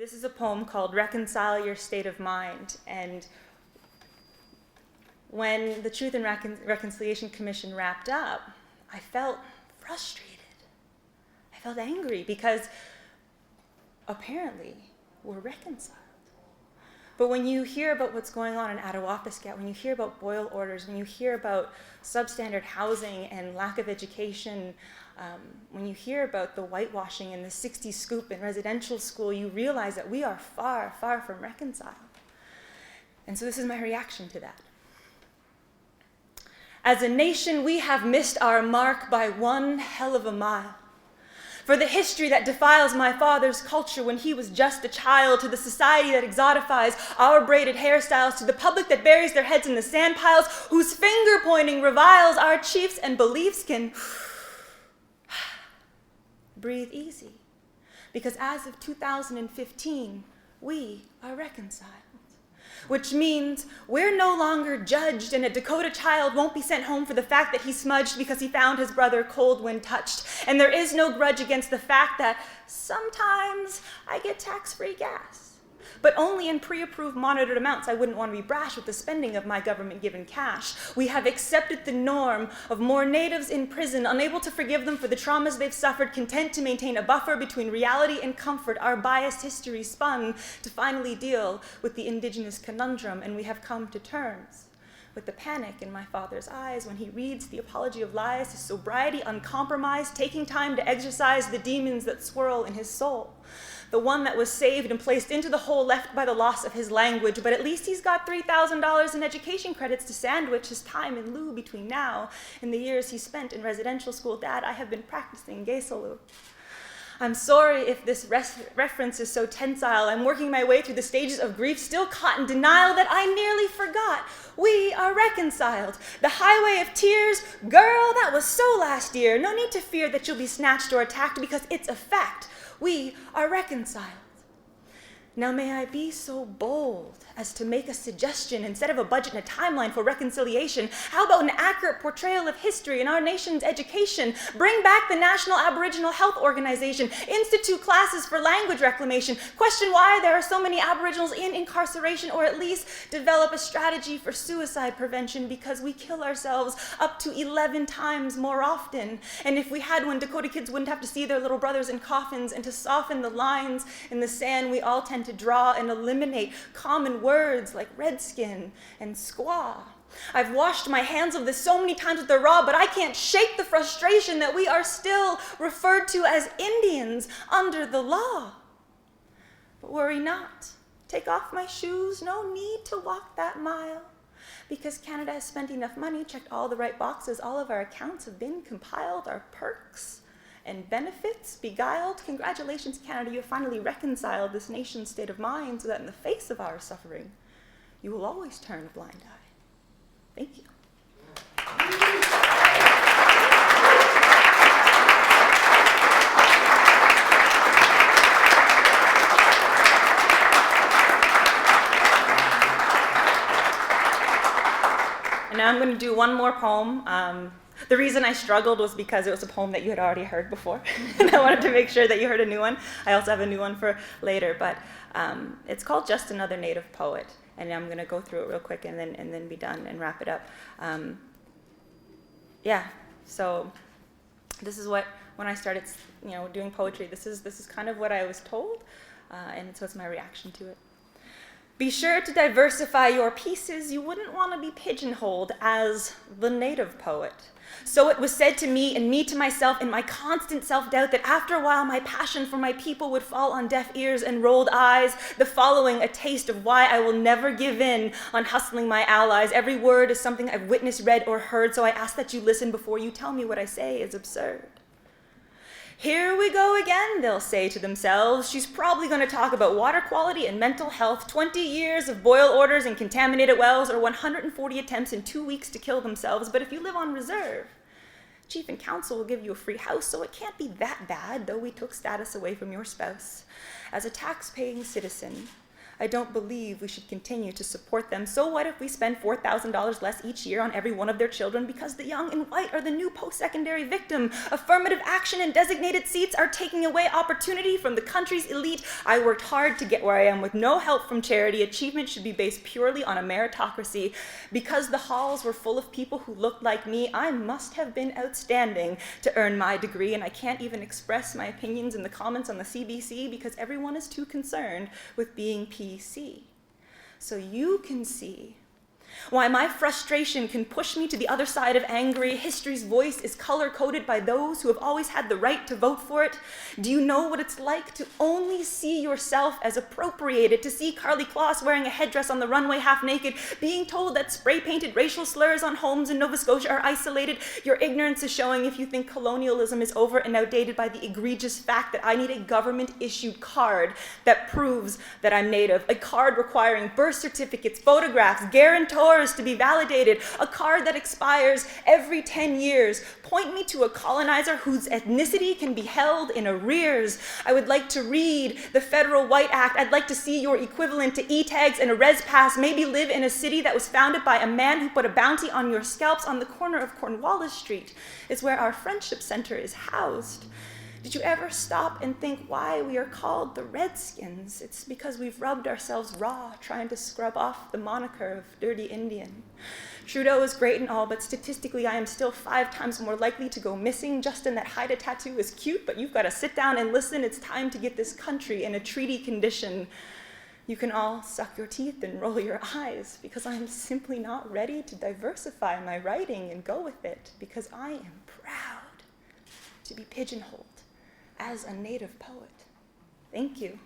This is a poem called Reconcile Your State of Mind. And when the Truth and Reconciliation Commission wrapped up, I felt frustrated. I felt angry because apparently we're reconciled. But when you hear about what's going on in Attawapiskat, when you hear about boil orders, when you hear about substandard housing and lack of education, when you hear about the whitewashing and the 60s scoop in residential school, you realize that we are far, far from reconciled. And so this is my reaction to that. As a nation, we have missed our mark by one hell of a mile. For the history that defiles my father's culture when he was just a child, to the society that exotifies our braided hairstyles, to the public that buries their heads in the sand piles, whose finger-pointing reviles our chiefs and beliefs, can breathe easy. Because as of 2015, we are reconciled. Which means we're no longer judged, and a Dakota child won't be sent home for the fact that he smudged because he found his brother cold when touched. And there is no grudge against the fact that sometimes I get tax-free gas. But only in pre-approved monitored amounts. I wouldn't want to be brash with the spending of my government-given cash. We have accepted the norm of more natives in prison, unable to forgive them for the traumas they've suffered, content to maintain a buffer between reality and comfort, our biased history spun to finally deal with the indigenous conundrum, and we have come to terms with the panic in my father's eyes when he reads the apology of lies, his sobriety uncompromised, taking time to exorcise the demons that swirl in his soul. The one that was saved and placed into the hole left by the loss of his language, but at least he's got $3,000 in education credits to sandwich his time in lieu between now and the years he spent in residential school. Dad, I have been practicing Geisolu. I'm sorry if this reference is so tensile. I'm working my way through the stages of grief, still caught in denial that I nearly forgot. We are reconciled. The highway of tears, girl, that was so last year. No need to fear that you'll be snatched or attacked because it's a fact. We are reconciled. Now may I be so bold as to make a suggestion instead of a budget and a timeline for reconciliation? How about an accurate portrayal of history in our nation's education? Bring back the National Aboriginal Health Organization, institute classes for language reclamation, question why there are so many Aboriginals in incarceration, or at least develop a strategy for suicide prevention because we kill ourselves up to 11 times more often. And if we had one, Dakota kids wouldn't have to see their little brothers in coffins, and to soften the lines in the sand we all tend to draw and eliminate common words like redskin and squaw. I've washed my hands of this so many times with the raw, but I can't shake the frustration that we are still referred to as Indians under the law. But worry not. Take off my shoes, no need to walk that mile. Because Canada has spent enough money, checked all the right boxes, all of our accounts have been compiled, our perks and benefits beguiled. Congratulations, Canada, you have finally reconciled this nation's state of mind so that in the face of our suffering, you will always turn a blind eye. Thank you. And now I'm going to do one more poem. The reason I struggled was because it was a poem that you had already heard before, and I wanted to make sure that you heard a new one. I also have a new one for later, but it's called Just Another Native Poet, and I'm going to go through it real quick and then be done and wrap it up. So this is what, when I started, doing poetry, this is kind of what I was told, and so it's my reaction to it. Be sure to diversify your pieces. You wouldn't want to be pigeonholed as the native poet. So it was said to me, and me to myself, in my constant self-doubt, that after a while my passion for my people would fall on deaf ears and rolled eyes. The following, a taste of why I will never give in on hustling my allies. Every word is something I've witnessed, read, or heard, so I ask that you listen before you tell me what I say is absurd. Here we go again, they'll say to themselves. She's probably going to talk about water quality and mental health, 20 years of boil orders and contaminated wells, or 140 attempts in 2 weeks to kill themselves. But if you live on reserve, Chief and Council will give you a free house, so it can't be that bad, though we took status away from your spouse. As a tax-paying citizen, I don't believe we should continue to support them. So what if we spend $4,000 less each year on every one of their children because the young and white are the new post-secondary victim? Affirmative action and designated seats are taking away opportunity from the country's elite. I worked hard to get where I am with no help from charity. Achievement should be based purely on a meritocracy. Because the halls were full of people who looked like me, I must have been outstanding to earn my degree, and I can't even express my opinions in the comments on the CBC because everyone is too concerned with being PC. So you can see why my frustration can push me to the other side of angry. History's voice is color-coded by those who have always had the right to vote for it. Do you know what it's like to only see yourself as appropriated, to see Carly Kloss wearing a headdress on the runway half naked, being told that spray-painted racial slurs on homes in Nova Scotia are isolated? Your ignorance is showing if you think colonialism is over and outdated by the egregious fact that I need a government-issued card that proves that I'm Native, a card requiring birth certificates, photographs, guarantors to be validated, a card that expires every 10 years. Point me to a colonizer whose ethnicity can be held in arrears. I would like to read the Federal White Act. I'd like to see your equivalent to e-tags and a res pass. Maybe live in a city that was founded by a man who put a bounty on your scalps on the corner of Cornwallis Street. It's where our Friendship Center is housed. Did you ever stop and think why we are called the Redskins? It's because we've rubbed ourselves raw trying to scrub off the moniker of dirty Indian. Trudeau is great and all, but statistically I am still 5 times more likely to go missing. Justin, that Haida tattoo is cute, but you've got to sit down and listen. It's time to get this country in a treaty condition. You can all suck your teeth and roll your eyes because I'm simply not ready to diversify my writing and go with it because I am proud to be pigeonholed as a Native poet. Thank you.